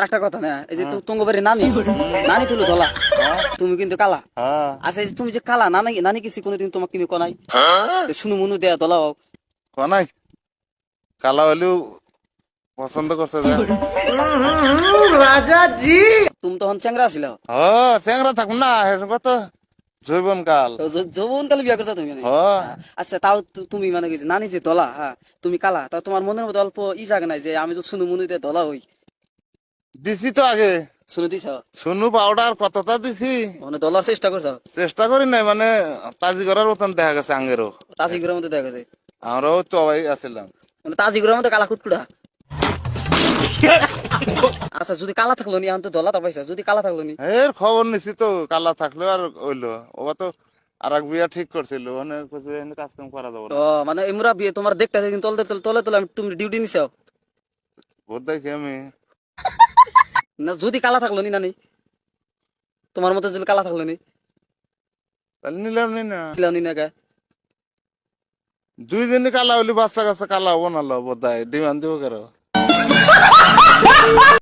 আরেকটা কথা না, এই যে তোমার বাড়ি নানি নানি তুলো ধলা, তুমি কিন্তু কালা। হ্যাঁ আচ্ছা এই যে তুমি যে কালা, নানি নানি কিছু কোনোদিন তোমাকে কিন্তু কনাই শুনু মুনু দেয়া ধলাও? কোনাই কালা হলেও পছন্দ করছে যে তুমি তখন চ্যাংরা ছিল, ও চেংরা থাকুন না কত জৈবন কাল যৌবন কালে বিয়া করছো তুমি? হ আচ্ছা তাও তুমি মানে কি যে নানি যে ধলা, হ্যাঁ তুমি কালা, তা তোমার মনের মধ্যে অল্প ই জাগে নাই যে আমি তো শুনু মুনু দিয়ে ধলা হই? দিছি তো আগে শুনে দিছ শুনু পাউডার কতটা দিছি, মানে ধলার চেষ্টা করছো? চেষ্টা করি নাই মানে তাজি করার মতন দেখা গেছে আঙ্গেরও। তাজিগুড়ের মধ্যে দেখা গেছে, আমরাও চবাই আছিলাম। মানে তাজিগুড়ের মধ্যে কালা কুটকুড়া। আচ্ছা যদি কালা থাকলো নি, এখন তো ধলা তা পাইছা, যদি কালা থাকলো নি? এর খবর নিছি তো কালা থাকলেও আর হইলো ওবা তো আর এক বিয়া ঠিক করছিল মানে কইছে এনে কাজ কাম করা যাবে না। ও মানে এমরা বিয়ে তোমার দেখতে কিন্তু তলে তলে তলে তলে তুমি ডিউটি নিছো ভোট দেখি আমি না? যদি কালা থাকলো নি নানি, তোমার মতো যদি কালা থাকলো নি, তাহলে নিলাম নি না। কিলাও নি না কে? দুই দিনই কালা হইলি বাচ্চা কাচ্চা কালা হবো না বোধ হয় ডিমান্ড দিব কেন